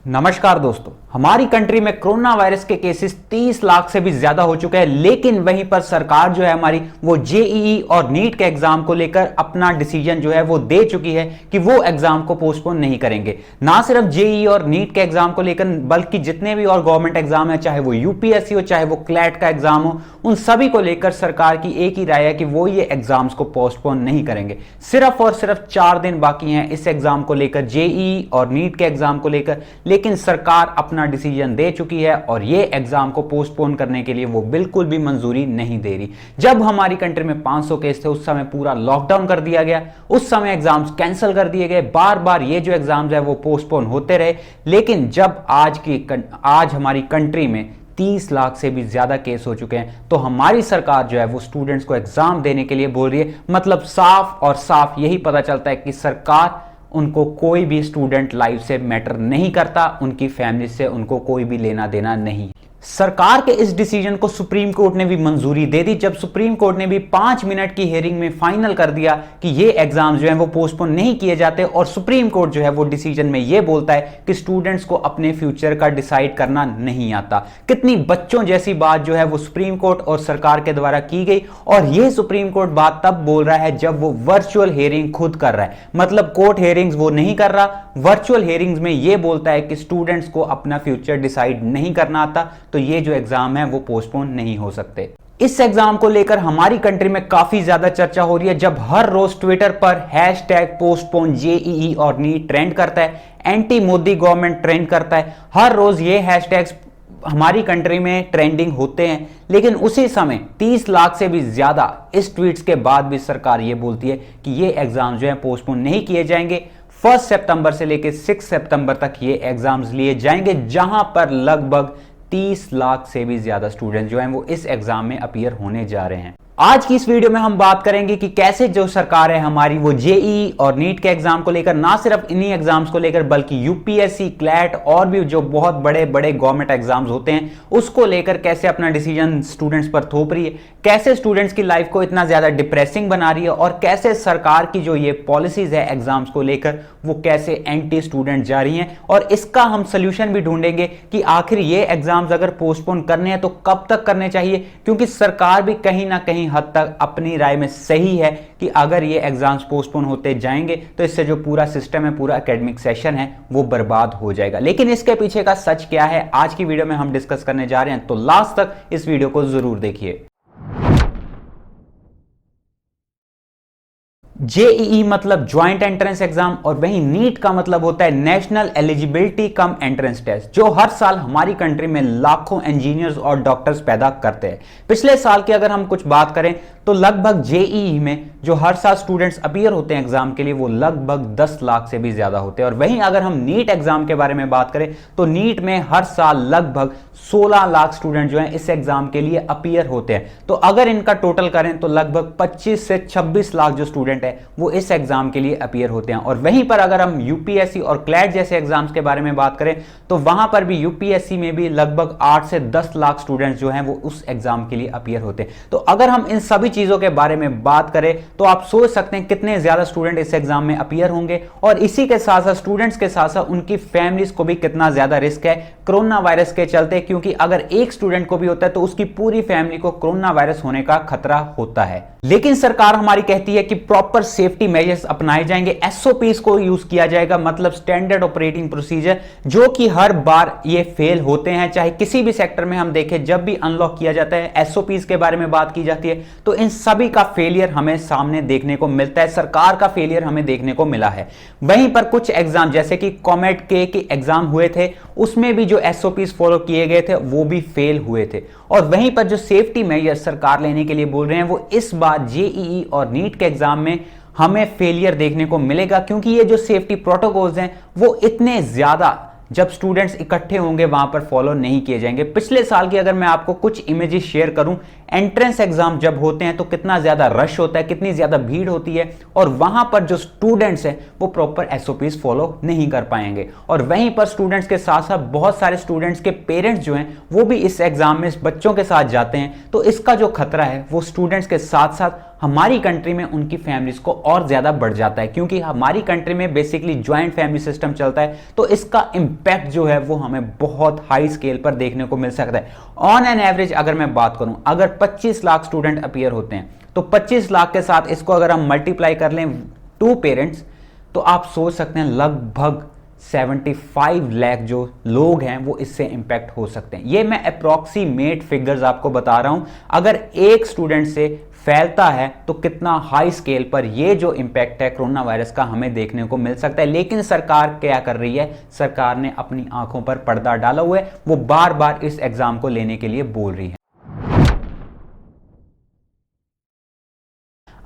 नमस्कार दोस्तों, हमारी कंट्री में कोरोना वायरस के केसेस 30 लाख से भी ज्यादा हो चुके हैं। लेकिन वहीं पर सरकार जो है हमारी वो जेईई और नीट के एग्जाम को लेकर अपना डिसीजन जो है वो दे चुकी है कि वो एग्जाम को पोस्टपोन नहीं करेंगे। ना सिर्फ जेईई और नीट के एग्जाम को लेकर बल्कि जितने भी और गवर्नमेंट एग्जाम है, चाहे वो यूपीएससी हो चाहे वो क्लैट का एग्जाम हो, उन सभी को लेकर सरकार की एक ही राय है कि वो ये एग्जाम्स को पोस्टपोन नहीं करेंगे। सिर्फ और सिर्फ 4 दिन बाकी हैं इस एग्जाम को लेकर, जेईई और नीट के एग्जाम को लेकर। लेकिन सरकार अपना डिसीजन दे चुकी है और ये एग्जाम को पोस्टपोन करने के लिए वो बिल्कुल भी मंजूरी नहीं दे रही। जब हमारी कंट्री में 500 केस थे उस समय पूरा लॉकडाउन कर दिया गया, उस समय एग्जाम्स कैंसिल कर दिए गए, बार बार ये जो एग्जाम्स है वो पोस्टपोन होते रहे। लेकिन जब आज हमारी कंट्री में 30 लाख से भी ज्यादा केस हो चुके हैं तो हमारी सरकार जो है वो स्टूडेंट्स को एग्जाम देने के लिए बोल रही है। मतलब साफ और साफ यही पता चलता है कि सरकार उनको कोई भी स्टूडेंट लाइफ से मैटर नहीं करता, उनकी फैमिली से उनको कोई भी लेना देना नहीं। सरकार के इस डिसीजन को सुप्रीम कोर्ट ने भी मंजूरी दे दी, जब सुप्रीम कोर्ट ने भी 5 मिनट की हियरिंग में फाइनल कर दिया कि ये एग्जाम जो है वो पोस्टपोन नहीं किए जाते। और सुप्रीम कोर्ट जो है वो डिसीजन में ये बोलता है कि स्टूडेंट्स को अपने फ्यूचर का डिसाइड करना नहीं आता। कितनी बच्चों जैसी बात जो है वो सुप्रीम कोर्ट और सरकार के द्वारा की गई। और ये सुप्रीम कोर्ट बात तब बोल रहा है जब वो वर्चुअल हियरिंग खुद कर रहा है, मतलब कोर्ट हियरिंग्स वो नहीं कर रहा, वर्चुअल हियरिंग्स में ये बोलता है कि स्टूडेंट्स को अपना फ्यूचर डिसाइड नहीं करना आता, तो ये जो एग्जाम है वो पोस्टपोन नहीं हो सकते। इस एग्जाम को लेकर हमारी कंट्री में काफी ज्यादा चर्चा हो रही है। जब हर रोज ट्विटर पर #पोस्टपोन जेईई और नीट ट्रेंड करता है, एंटी मोदी गवर्नमेंट ट्रेंड करता है, हर रोज ये हैशटैग्स हमारी कंट्री में ट्रेंडिंग होते हैं। लेकिन उसी समय 30 लाख से भी ज्यादा इस ट्वीट्स के बाद भी सरकार ये बोलती है कि ये एग्जाम जो है पोस्टपोन नहीं किए जाएंगे। 1 सितंबर से लेकर 6 सितंबर तक ये एग्जाम्स लिए जाएंगे, जहां पर लगभग 30 लाख से भी ज्यादा स्टूडेंट जो हैं वो इस एग्जाम में अपीयर होने जा रहे हैं। आज की इस वीडियो में हम बात करेंगे कि कैसे जो सरकार है हमारी वो जेईई और नीट के एग्जाम को लेकर, ना सिर्फ इन्हीं एग्जाम्स को लेकर बल्कि यूपीएससी, क्लैट और भी जो बहुत बड़े बड़े गवर्नमेंट एग्जाम्स होते हैं उसको लेकर कैसे अपना डिसीजन स्टूडेंट्स पर थोप रही है, कैसे स्टूडेंट्स की लाइफ को इतना ज्यादा डिप्रेसिंग बना रही है और कैसे सरकार की जो ये पॉलिसीज है एग्जाम्स को लेकर वो कैसे एंटी स्टूडेंट जा रही हैं। और इसका हम सोल्यूशन भी ढूंढेंगे कि आखिर ये एग्जाम्स अगर पोस्टपोन करने हैं तो कब तक करने चाहिए, क्योंकि सरकार भी कहीं ना कहीं हद तक अपनी राय में सही है कि अगर ये एग्जाम्स पोस्टपोन होते जाएंगे तो इससे जो पूरा सिस्टम है, पूरा एकेडमिक सेशन है वो बर्बाद हो जाएगा। लेकिन इसके पीछे का सच क्या है आज की वीडियो में हम डिस्कस करने जा रहे हैं, तो लास्ट तक इस वीडियो को जरूर देखिए। जेईई मतलब ज्वाइंट एंट्रेंस एग्जाम और वहीं नीट का मतलब होता है national eligibility cum entrance test, जो हर साल हमारी कंट्री में लाखों इंजीनियर्स और डॉक्टर्स पैदा करते हैं। पिछले साल की अगर हम कुछ बात करें तो लगभग जेईई में जो हर साल स्टूडेंट्स अपीयर होते हैं एग्जाम के लिए वो लगभग 10 लाख से भी ज्यादा होते हैं। और वहीं अगर हम नीट एग्जाम के बारे में बात करें तो नीट में हर साल लगभग 16 लाख स्टूडेंट जो हैं इस एग्जाम के लिए अपीयर होते हैं। तो अगर इनका टोटल करें तो लगभग 25 से 26 लाख जो स्टूडेंट है वो इस एग्जाम के लिए अपीयर होते हैं। और वहीं पर अगर हम यूपीएससी और क्लैट जैसे एग्जाम्स के बारे में बात करें तो वहां पर भी यूपीएससी में भी लगभग 8 से 10 लाख स्टूडेंट्स जो हैं वो उस एग्जाम के लिए अपीयर होते हैं। तो अगर हम इन सभी चीजों के बारे में बात करें तो आप सोच सकते हैं कितने ज्यादा स्टूडेंट इस एग्जाम में अपीयर होंगे। और इसी के साथ साथ स्टूडेंट्स के साथ साथ उनकी फैमिलीज को भी कितना ज्यादा रिस्क है कोरोना वायरस के चलते, क्योंकि अगर एक स्टूडेंट को भी होता है तो उसकी पूरी फैमिली को कोरोना वायरस होने का खतरा होता है। लेकिन सरकार हमारी कहती है कि प्रॉपर सेफ्टी मेजर्स अपनाए जाएंगे, एसओपीज को यूज किया जाएगा, मतलब स्टैंडर्ड ऑपरेटिंग प्रोसीजर, जो कि हर बार ये फेल होते हैं। चाहे किसी भी सेक्टर में हम देखें, जब भी अनलॉक किया जाता है, एसओपीज के बारे में बात की जाती है तो इन सभी का फेलियर हमें सामने देखने को मिलता है, सरकार का फेलियर हमें देखने को मिला है। वहीं पर कुछ एग्जाम जैसे कि कॉमेट के एग्जाम हुए थे उसमें भी जो एसओपीज फॉलो किए गए थे वो भी फेल हुए थे। और वहीं पर जो सेफ्टी मेजर सरकार लेने के लिए बोल रहे हैं वो इस बार जेईई और नीट के एग्जाम में हमें फेलियर देखने को मिलेगा, क्योंकि ये जो सेफ्टी प्रोटोकॉल्स हैं वो इतने ज्यादा जब स्टूडेंट्स इकट्ठे होंगे वहां पर फॉलो नहीं किए जाएंगे। पिछले साल की अगर मैं आपको कुछ इमेजेस शेयर करूं, एंट्रेंस एग्जाम जब होते हैं तो कितना ज्यादा रश होता है, कितनी ज्यादा भीड़ होती है और वहां पर जो स्टूडेंट्स हैं वो प्रॉपर एसओपीज फॉलो नहीं कर पाएंगे। और वहीं पर स्टूडेंट्स के साथ साथ बहुत सारे स्टूडेंट्स के पेरेंट्स जो हैं वो भी इस एग्जाम में बच्चों के साथ जाते हैं, तो इसका जो खतरा है वो स्टूडेंट्स के साथ साथ हमारी कंट्री में उनकी फैमिलीज को और ज्यादा बढ़ जाता है, क्योंकि हमारी कंट्री में बेसिकली ज्वाइंट फैमिली सिस्टम चलता है। तो इसका इंपैक्ट जो है वो हमें बहुत हाई स्केल पर देखने को मिल सकता है। ऑन एन एवरेज अगर मैं बात करूं, अगर 25 लाख स्टूडेंट अपीयर होते हैं तो 25 लाख के साथ इसको अगर हम मल्टीप्लाई कर लें 2 पेरेंट्स, तो आप सोच सकते हैं लगभग 75 लाख जो लोग हैं वो इससे इंपैक्ट हो सकते हैं। ये मैं अप्रॉक्सीमेट फिगर्स आपको बता रहा हूं। अगर एक स्टूडेंट से फैलता है तो कितना हाई स्केल पर ये जो इंपैक्ट है कोरोना वायरस का हमें देखने को मिल सकता है। लेकिन सरकार क्या कर रही है, सरकार ने अपनी आंखों पर पर्दा डाला हुआ है, वो बार बार इस एग्जाम को लेने के लिए बोल रही है।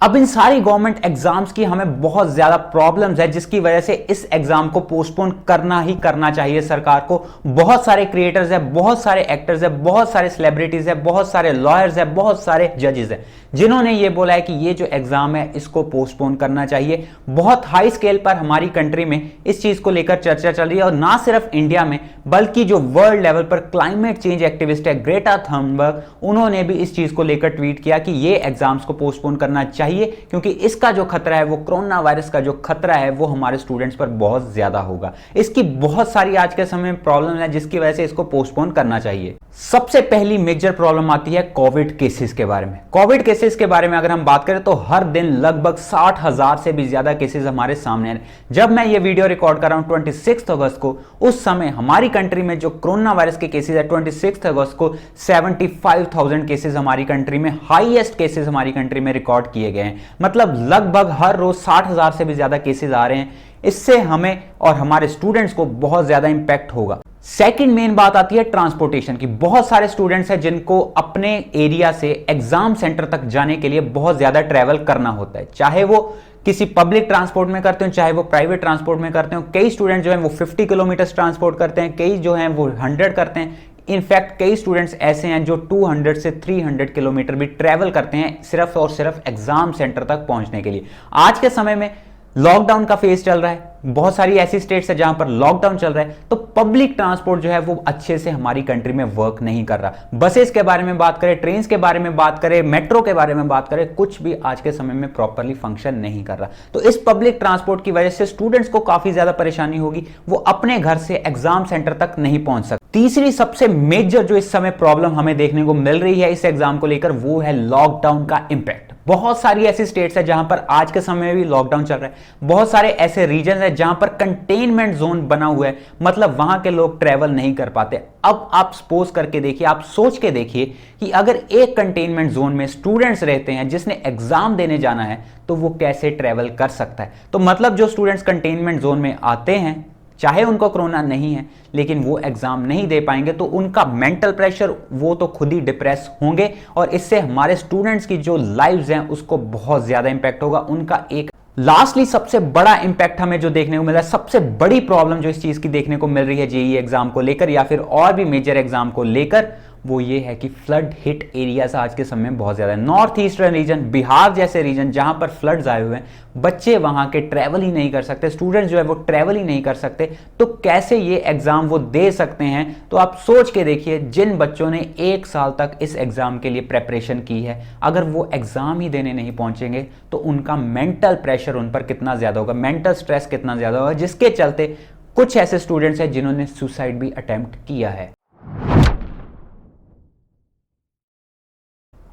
अब इन सारी गवर्नमेंट एग्जाम्स की हमें बहुत ज्यादा प्रॉब्लम्स है, जिसकी वजह से इस एग्जाम को पोस्टपोन करना ही करना चाहिए सरकार को। बहुत सारे क्रिएटर्स है, बहुत सारे एक्टर्स है, बहुत सारे सेलिब्रिटीज है, बहुत सारे लॉयर्स है, बहुत सारे जजेस है, जिन्होंने ये बोला है कि ये जो एग्जाम है इसको पोस्टपोन करना चाहिए। बहुत हाई स्केल पर हमारी कंट्री में इस चीज को लेकर चर्चा चल रही है, और ना सिर्फ इंडिया में बल्कि जो वर्ल्ड लेवल पर क्लाइमेट चेंज एक्टिविस्ट है ग्रेटा थनबर्ग, उन्होंने भी इस चीज को लेकर ट्वीट किया कि ये एग्जाम्स को पोस्टपोन करना चाहिए, क्योंकि इसका जो खतरा है वो कोरोना वायरस का जो खतरा है वो हमारे स्टूडेंट्स पर बहुत ज्यादा होगा। इसकी बहुत सारी आज के समय में प्रॉब्लम है जिसकी वजह से इसको पोस्टपोन करना चाहिए। सबसे पहली मेजर प्रॉब्लम आती है कोविड केसेस के बारे में। कोविड केसेस के बारे में अगर हम बात करें तो हर दिन लगभग 60,000 से भी ज्यादा केसेस हमारे सामने हैं। जब मैं ये वीडियो रिकॉर्ड कर रहा हूं 26 अगस्त को, उस समय हमारी कंट्री में जो कोरोना वायरस के केसेस है 26 अगस्त को 75,000 केसेस हमारी कंट्री में, हाईएस्ट केसेस हमारी कंट्री में रिकॉर्ड किए गए हैं। मतलब लगभग हर रोज 60,000 से भी ज्यादा केसेस आ रहे हैं। इससे हमें और हमारे स्टूडेंट्स को बहुत ज्यादा इंपैक्ट होगा। सेकंड मेन बात आती है ट्रांसपोर्टेशन की। बहुत सारे स्टूडेंट्स हैं जिनको अपने एरिया से एग्जाम सेंटर तक जाने के लिए बहुत ज्यादा ट्रैवल करना होता है, चाहे वो किसी पब्लिक ट्रांसपोर्ट में करते हो चाहे वो प्राइवेट ट्रांसपोर्ट में करते हो। कई स्टूडेंट जो हैं वो 50 किलोमीटर ट्रांसपोर्ट करते हैं, कई जो हैं वो 100 करते हैं। इनफैक्ट कई स्टूडेंट्स ऐसे हैं जो 200 से 300 किलोमीटर भी ट्रैवल करते हैं सिर्फ और सिर्फ एग्जाम सेंटर तक पहुंचने के लिए। आज के समय में लॉकडाउन का फेज चल रहा है, बहुत सारी ऐसी स्टेट्स है जहां पर लॉकडाउन चल रहा है, तो पब्लिक ट्रांसपोर्ट जो है वो अच्छे से हमारी कंट्री में वर्क नहीं कर रहा। बसेस के बारे में बात करें, ट्रेन्स के बारे में बात करें, मेट्रो के बारे में बात करें, कुछ भी आज के समय में प्रॉपरली फंक्शन नहीं कर रहा। तो इस पब्लिक ट्रांसपोर्ट की वजह से स्टूडेंट्स को काफी ज्यादा परेशानी होगी, वो अपने घर से एग्जाम सेंटर तक नहीं पहुंच सकते। तीसरी सबसे मेजर जो इस समय प्रॉब्लम हमें देखने को मिल रही है इस एग्जाम को लेकर, वो है लॉकडाउन का इंपैक्ट। बहुत सारी ऐसी स्टेट्स है जहां पर आज के समय में भी लॉकडाउन चल रहा है। बहुत सारे ऐसे रीजन है जहां पर कंटेनमेंट जोन बना हुआ है, मतलब वहां के लोग ट्रेवल नहीं कर पाते। अब आप सपोज करके देखिए, आप सोच के देखिए कि अगर एक कंटेनमेंट जोन में स्टूडेंट्स रहते हैं जिसने एग्जाम देने जाना है, तो वो कैसे ट्रेवल कर सकता है। तो मतलब जो स्टूडेंट्स कंटेनमेंट जोन में आते हैं, चाहे उनको कोरोना नहीं है लेकिन वो एग्जाम नहीं दे पाएंगे, तो उनका मेंटल प्रेशर, वो तो खुद ही डिप्रेस होंगे, और इससे हमारे स्टूडेंट्स की जो लाइव्स हैं उसको बहुत ज्यादा इंपैक्ट होगा। उनका एक लास्टली सबसे बड़ा इंपैक्ट हमें जो देखने को मिल रहा है, सबसे बड़ी प्रॉब्लम जो इस चीज की देखने को मिल रही है जेईई एग्जाम को लेकर या फिर और भी मेजर एग्जाम को लेकर, वो ये है कि फ्लड हिट एरियाज आज के समय में बहुत ज्यादा है। नॉर्थ ईस्टर्न रीजन, बिहार जैसे रीजन जहां पर फ्लड्स आए हुए हैं, बच्चे वहां के ट्रैवल ही नहीं कर सकते, स्टूडेंट्स जो है वो ट्रैवल ही नहीं कर सकते, तो कैसे ये एग्जाम वो दे सकते हैं। तो आप सोच के देखिए, जिन बच्चों ने 1 साल तक इस एग्जाम के लिए प्रेपरेशन की है, अगर वो एग्जाम ही देने नहीं पहुंचेंगे तो उनका मेंटल प्रेशर उन पर कितना ज्यादा होगा, मेंटल स्ट्रेस कितना ज्यादा होगा, जिसके चलते कुछ ऐसे स्टूडेंट्स हैं जिन्होंने सुसाइड भी अटेम्प्ट किया है।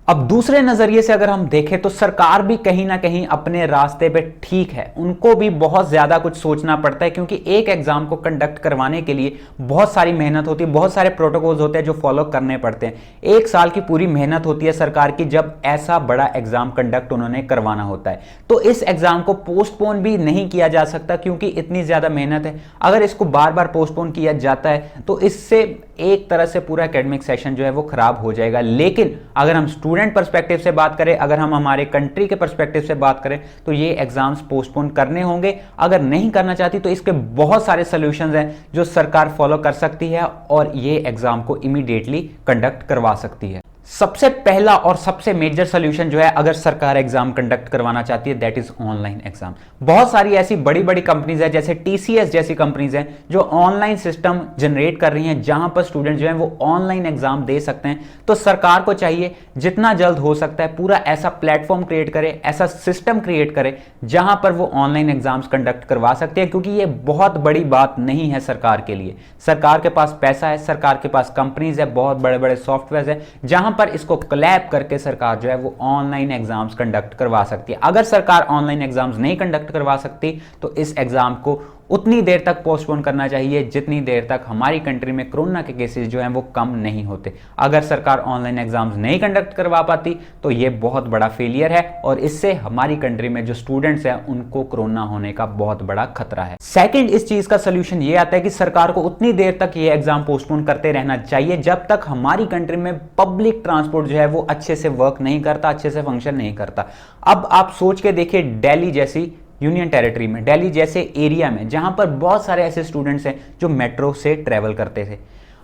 अब दूसरे नजरिए से अगर हम देखें तो सरकार भी कहीं ना कहीं अपने रास्ते पे ठीक है, उनको भी बहुत ज्यादा कुछ सोचना पड़ता है, क्योंकि एक एग्जाम को कंडक्ट करवाने के लिए बहुत सारी मेहनत होती है, बहुत सारे प्रोटोकॉल्स होते हैं जो फॉलो करने पड़ते हैं। 1 साल की पूरी मेहनत होती है सरकार की जब ऐसा बड़ा एग्जाम कंडक्ट उन्होंने करवाना होता है। तो इस एग्जाम को पोस्टपोन भी नहीं किया जा सकता क्योंकि इतनी ज्यादा मेहनत है। अगर इसको बार बार पोस्टपोन किया जाता है तो इससे एक तरह से पूरा एकेडमिक सेशन जो है वो खराब हो जाएगा। लेकिन अगर हम स्टूडेंट पर्सपेक्टिव से बात करें, अगर हम हमारे कंट्री के पर्सपेक्टिव से बात करें, तो ये एग्जाम्स पोस्टपोन करने होंगे। अगर नहीं करना चाहती तो इसके बहुत सारे सॉल्यूशंस हैं जो सरकार फॉलो कर सकती है और ये एग्जाम को इमीडिएटली कंडक्ट करवा सकती है। सबसे पहला और सबसे मेजर सोल्यूशन जो है अगर सरकार एग्जाम कंडक्ट करवाना चाहती है दैट इज ऑनलाइन एग्जाम। बहुत सारी ऐसी बड़ी बड़ी कंपनीज है जैसे टीसीएस जैसी कंपनीज हैं जो ऑनलाइन सिस्टम जनरेट कर रही हैं जहां पर स्टूडेंट जो है वो ऑनलाइन एग्जाम दे सकते हैं। तो सरकार को चाहिए जितना जल्द हो सकता है पूरा ऐसा प्लेटफॉर्म क्रिएट करे, ऐसा सिस्टम क्रिएट करे जहां पर वो ऑनलाइन एग्जाम्स कंडक्ट करवा सकते हैं, क्योंकि ये बहुत बड़ी बात नहीं है सरकार के लिए। सरकार के पास पैसा है, सरकार के पास कंपनीज है, बहुत बड़े बड़े सॉफ्टवेयर है जहां पर इसको क्लैप करके सरकार जो है वो ऑनलाइन एग्जाम्स कंडक्ट करवा सकती है। अगर सरकार ऑनलाइन एग्जाम्स नहीं कंडक्ट करवा सकती तो इस एग्जाम को उतनी देर तक पोस्टपोन करना चाहिए जितनी देर तक हमारी कंट्री में कोरोना के केसेस जो हैं वो कम नहीं होते। अगर सरकार ऑनलाइन एग्जाम्स नहीं कंडक्ट करवा पाती तो ये बहुत बड़ा फेलियर है और इससे हमारी कंट्री में जो स्टूडेंट्स हैं उनको कोरोना होने का बहुत बड़ा खतरा है। सेकंड, इस चीज का सोल्यूशन ये आता है कि सरकार को उतनी देर तक ये एग्जाम पोस्टपोन करते रहना चाहिए जब तक हमारी कंट्री में पब्लिक ट्रांसपोर्ट जो है वो अच्छे से वर्क नहीं करता, अच्छे से फंक्शन नहीं करता। अब आप सोच के देखिए दिल्ली जैसी यूनियन टेरिटरी में, दिल्ली जैसे एरिया में जहां पर बहुत सारे ऐसे स्टूडेंट्स हैं जो मेट्रो से ट्रेवल करते थे,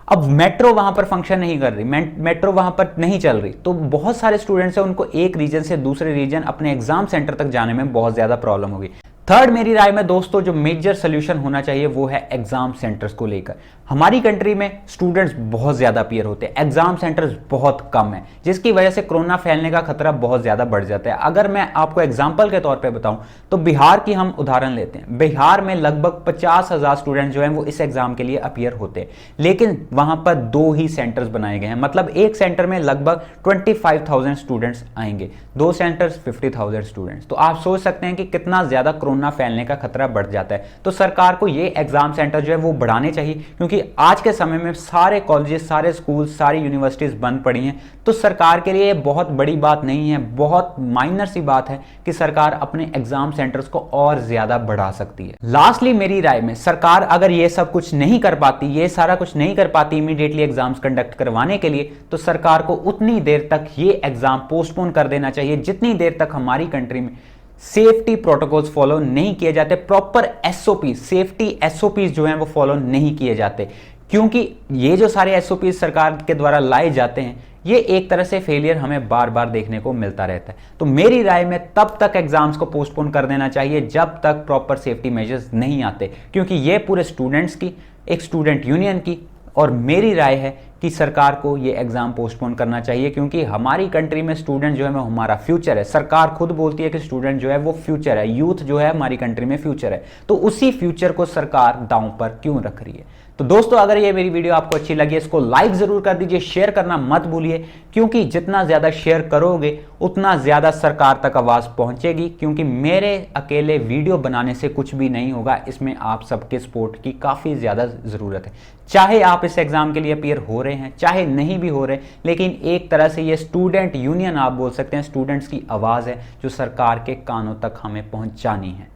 अब मेट्रो वहां पर फंक्शन नहीं कर रही, मेट्रो वहां पर नहीं चल रही, तो बहुत सारे स्टूडेंट्स हैं उनको एक रीजन से दूसरे रीजन अपने एग्जाम सेंटर तक जाने में बहुत ज्यादा प्रॉब्लम होगी। थर्ड, मेरी राय में दोस्तों जो मेजर सोल्यूशन होना चाहिए वो है एग्जाम सेंटर्स को लेकर। हमारी कंट्री में स्टूडेंट्स बहुत ज्यादा अपीयर होते हैं, एग्जाम सेंटर्स बहुत कम है, जिसकी वजह से कोरोना फैलने का खतरा बहुत ज्यादा बढ़ जाता है। अगर मैं आपको एग्जांपल के तौर पे बताऊं तो बिहार की हम उदाहरण लेते हैं। बिहार में लगभग 50,000 स्टूडेंट जो हैं वो इस एग्जाम के लिए अपीयर होते हैं, लेकिन वहां पर 2 ही सेंटर्स बनाए गए हैं, मतलब एक सेंटर में लगभग 25,000 स्टूडेंट्स आएंगे, 2 सेंटर्स 50,000 स्टूडेंट्स। तो आप सोच सकते हैं कि कितना ज्यादा कोरोना फैलने का खतरा बढ़ जाता है। तो सरकार को ये एग्जाम सेंटर जो है वो बढ़ाने चाहिए, क्योंकि आज के समय में सारे कॉलेजेस, सारे स्कूल, सारी यूनिवर्सिटीज बंद पड़ी हैं। तो सरकार के लिए बहुत बड़ी बात नहीं है, बहुत माइनर सी बात है कि सरकार अपने एग्जाम सेंटर्स को और ज्यादा बढ़ा सकती है। लास्टली मेरी राय में सरकार अगर ये सब कुछ नहीं कर पाती, ये सारा कुछ नहीं कर पाती इमीडिएटली एग्जाम्स कंडक्ट करवाने के लिए, तो सरकार को उतनी देर तक ये एग्जाम पोस्टपोन कर देना चाहिए जितनी देर तक हमारी कंट्री में सेफ्टी प्रोटोकॉल्स फॉलो नहीं किए जाते, प्रॉपर एसओपी, सेफ्टी एसओपीज जो हैं वो फॉलो नहीं किए जाते। क्योंकि ये जो सारे एसओपीज सरकार के द्वारा लाए जाते हैं ये एक तरह से फेलियर हमें बार बार देखने को मिलता रहता है। तो मेरी राय में तब तक एग्जाम्स को पोस्टपोन कर देना चाहिए जब तक प्रॉपर सेफ्टी मेजर्स नहीं आते, क्योंकि ये पूरे स्टूडेंट्स की, एक स्टूडेंट यूनियन की और मेरी राय है कि सरकार को ये एग्जाम पोस्टपोन करना चाहिए, क्योंकि हमारी कंट्री में स्टूडेंट जो है वो हमारा फ्यूचर है। सरकार खुद बोलती है कि स्टूडेंट जो है वो फ्यूचर है, यूथ जो है हमारी कंट्री में फ्यूचर है, तो उसी फ्यूचर को सरकार दांव पर क्यों रख रही है। तो दोस्तों अगर ये मेरी वीडियो आपको अच्छी लगी इसको लाइक जरूर कर दीजिए, शेयर करना मत भूलिए, क्योंकि जितना ज्यादा शेयर करोगे उतना ज्यादा सरकार तक आवाज पहुंचेगी, क्योंकि मेरे अकेले वीडियो बनाने से कुछ भी नहीं होगा, इसमें आप सबके सपोर्ट की काफी ज्यादा जरूरत है। चाहे आप इस एग्जाम के लिए अपीयर हो रहे हैं, चाहे नहीं भी हो रहे, लेकिन एक तरह से ये स्टूडेंट यूनियन आप बोल सकते हैं, स्टूडेंट्स की आवाज है जो सरकार के कानों तक हमें पहुंचानी है।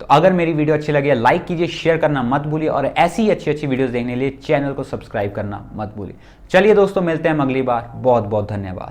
तो अगर मेरी वीडियो अच्छी लगी है लाइक कीजिए, शेयर करना मत भूलिए और ऐसी अच्छी अच्छी वीडियोस देखने के लिए चैनल को सब्सक्राइब करना मत भूलिए। चलिए दोस्तों मिलते हैं अगली बार, बहुत बहुत धन्यवाद।